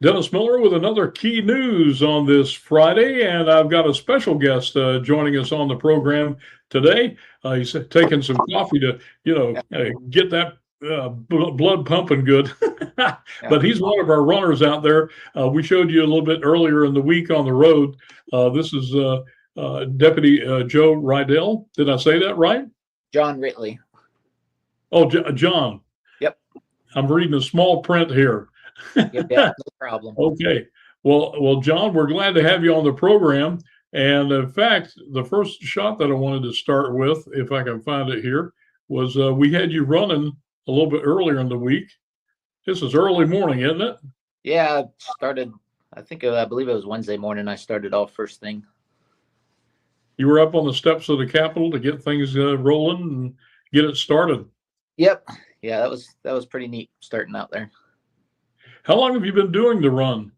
Dennis Miller with another key news on this Friday, and I've got a special guest joining us on the program today. He's taking some coffee to, get that blood pumping good. Yeah. But he's one of our runners out there. We showed you a little bit earlier in the week on the road. This is Deputy Joe Rydell. Did I say that right? Jon Ridli. Oh, John. Yep. I'm reading a small print here. Yep. Yeah. No problem. Okay. Well, John, we're glad to have you on the program. And in fact, the first shot that I wanted to start with, if I can find it here, was we had you running a little bit earlier in the week. This is early morning, isn't it? Yeah. I started, I believe it was Wednesday morning. I started off first thing. You were up on the steps of the Capitol to get things rolling and get it started. Yep. Yeah. That was pretty neat starting out there. How long have you been doing the run?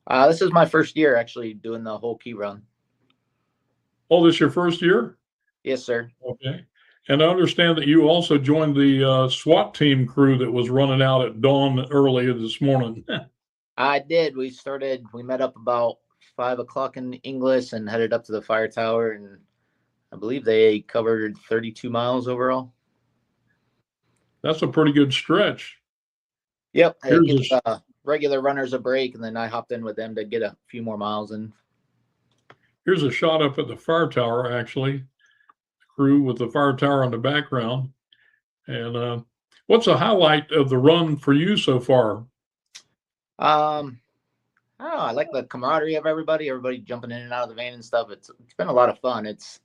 This is my first year actually doing the whole key run. Oh, this your first year? Yes, sir. Okay. And I understand that you also joined the SWAT team crew that was running out at dawn early this morning. I did. We met up about 5 o'clock in English and headed up to the fire tower. And I believe they covered 32 miles overall. That's a pretty good stretch. Yep. It gives regular runners a break, and then I hopped in with them to get a few more miles in. Here's a shot up at the fire tower, actually. Crew with the fire tower in the background. And what's the highlight of the run for you so far? I don't know. I like the camaraderie of everybody jumping in and out of the van and stuff. It's been a lot of fun. It's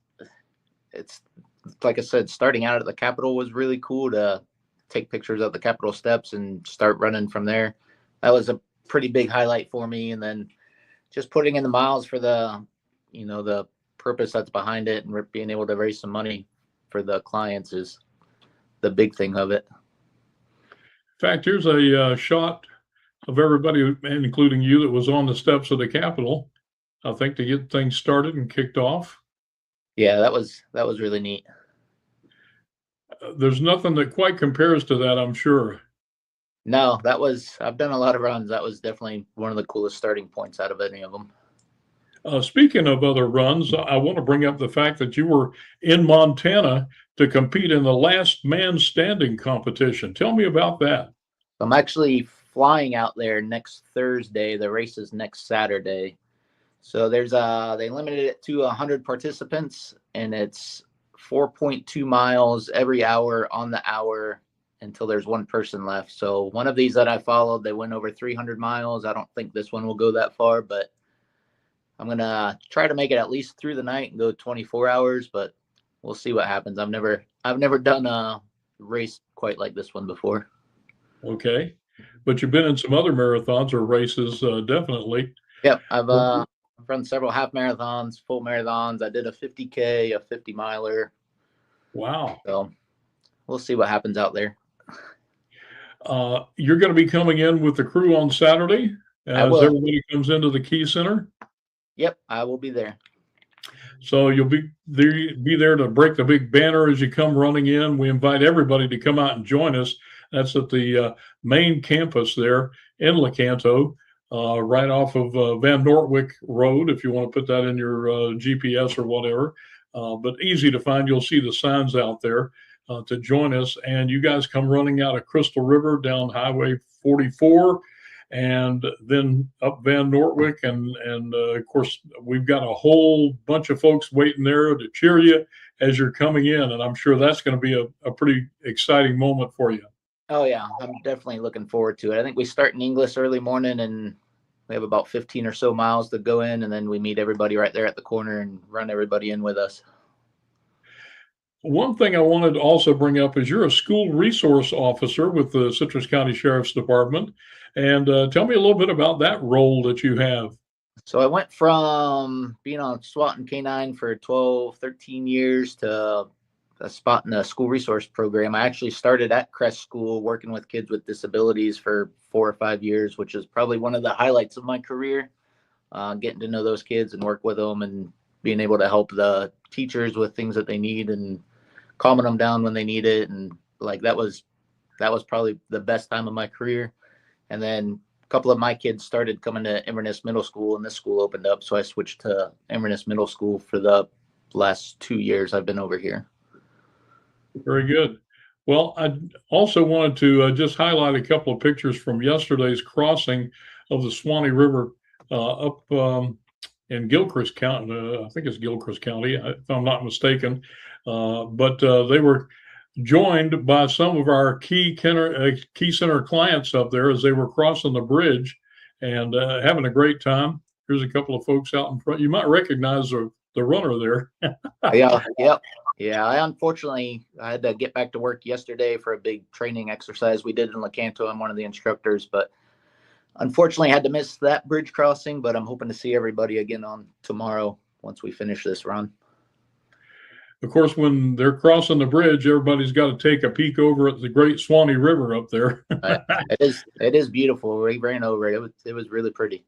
like I said, starting out at the Capitol was really cool to take pictures of the Capitol steps and start running from there. That was a pretty big highlight for me. And then just putting in the miles for the purpose that's behind it and being able to raise some money for the clients is the big thing of it. In fact, here's a shot of everybody, including you, that was on the steps of the Capitol, I think, to get things started and kicked off. Yeah, that was really neat. There's nothing that quite compares to that, I'm sure. No, I've done a lot of runs. That was definitely one of the coolest starting points out of any of them. Speaking of other runs, I want to bring up the fact that you were in Montana to compete in the last man standing competition. Tell me about that. I'm actually flying out there next Thursday. The race is next Saturday. So they limited it to 100 participants, and it's 4.2 miles every hour on the hour until there's one person left. So one of these that I followed, they went over 300 miles. I don't think this one will go that far, but I'm going to try to make it at least through the night and go 24 hours, but we'll see what happens. I've never done a race quite like this one before. Okay. But you've been in some other marathons or races, definitely. Yep. I've run several half marathons, full marathons. I did a 50K, a 50 miler. Wow. So we'll see what happens out there. You're going to be coming in with the crew on Saturday as everybody comes into the Key Center? Yep, I will be there. So you'll be there to break the big banner as you come running in. We invite everybody to come out and join us. That's at the main campus there in Lecanto, right off of Van Nortwick Road, if you want to put that in your GPS or whatever. But easy to find. You'll see the signs out there to join us. And you guys come running out of Crystal River down Highway 44 and then up Van Nortwick. And of course, we've got a whole bunch of folks waiting there to cheer you as you're coming in. And I'm sure that's going to be a pretty exciting moment for you. Oh, yeah. I'm definitely looking forward to it. I think we start in English early morning, and we have about 15 or so miles to go in, and then we meet everybody right there at the corner and run everybody in with us. One thing I wanted to also bring up is you're a school resource officer with the Citrus County Sheriff's Department. And tell me a little bit about that role that you have. So I went from being on SWAT and K9 for 12, 13 years to a spot in the school resource program. I actually started at Crest School working with kids with disabilities for 4 or 5 years, which is probably one of the highlights of my career, getting to know those kids and work with them and being able to help the teachers with things that they need and calming them down when they need it. And like that was probably the best time of my career. And then couple of my kids started coming to Inverness Middle School, and this school opened up, so I switched to Inverness Middle School for the last 2 years I've been over here. Very good. Well, I also wanted to just highlight a couple of pictures from yesterday's crossing of the Swanee River up in Gilchrist County. I think it's Gilchrist County, if I'm not mistaken. But they were joined by some of our key center clients up there as they were crossing the bridge and having a great time. Here's a couple of folks out in front. You might recognize the runner there. Yeah, yep. Yeah, I had to get back to work yesterday for a big training exercise we did in Lecanto. I'm one of the instructors, but unfortunately had to miss that bridge crossing, but I'm hoping to see everybody again on tomorrow once we finish this run. Of course, when they're crossing the bridge, everybody's got to take a peek over at the Great Swanee River up there. It is beautiful. We ran over it. It was really pretty.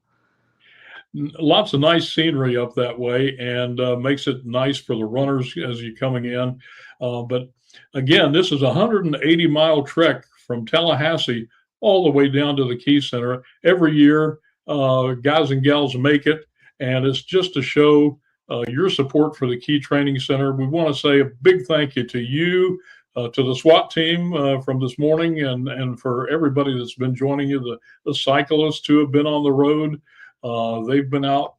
Lots of nice scenery up that way, and makes it nice for the runners as you're coming in. But again, this is a 180-mile trek from Tallahassee all the way down to the Key Center. Every year, guys and gals make it, and it's just to show your support for the Key Training Center. We want to say a big thank you to you, to the SWAT team from this morning, and for everybody that's been joining you, the cyclists who have been on the road. They've been out,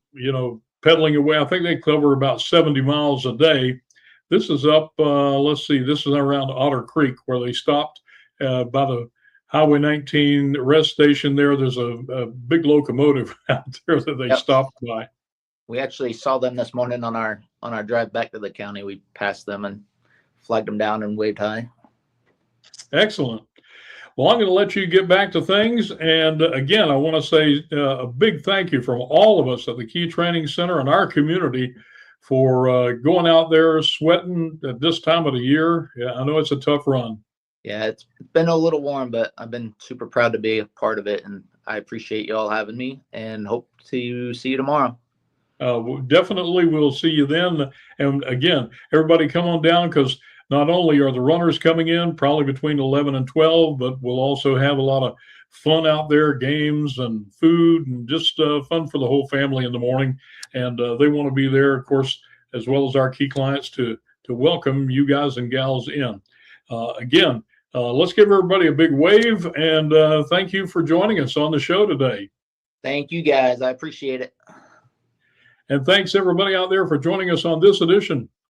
pedaling away. I think they cover about 70 miles a day. This is up, let's see, this is around Otter Creek where they stopped by the Highway 19 rest station there. There's a big locomotive out there that they stopped by. We actually saw them this morning on our drive back to the county. We passed them and flagged them down and waved hi. Excellent. Well, I'm going to let you get back to things. And again, I want to say a big thank you from all of us at the Key Training Center and our community for going out there sweating at this time of the year. Yeah, I know it's a tough run. Yeah, it's been a little warm, but I've been super proud to be a part of it. And I appreciate you all having me and hope to see you tomorrow. Definitely, we'll see you then. And again, everybody come on down, because not only are the runners coming in probably between 11 and 12, but we'll also have a lot of fun out there, games and food, and just fun for the whole family in the morning. And they want to be there, of course, as well as our key clients to welcome you guys and gals in. Again, let's give everybody a big wave, and thank you for joining us on the show today. Thank you, guys. I appreciate it. And thanks everybody out there for joining us on this edition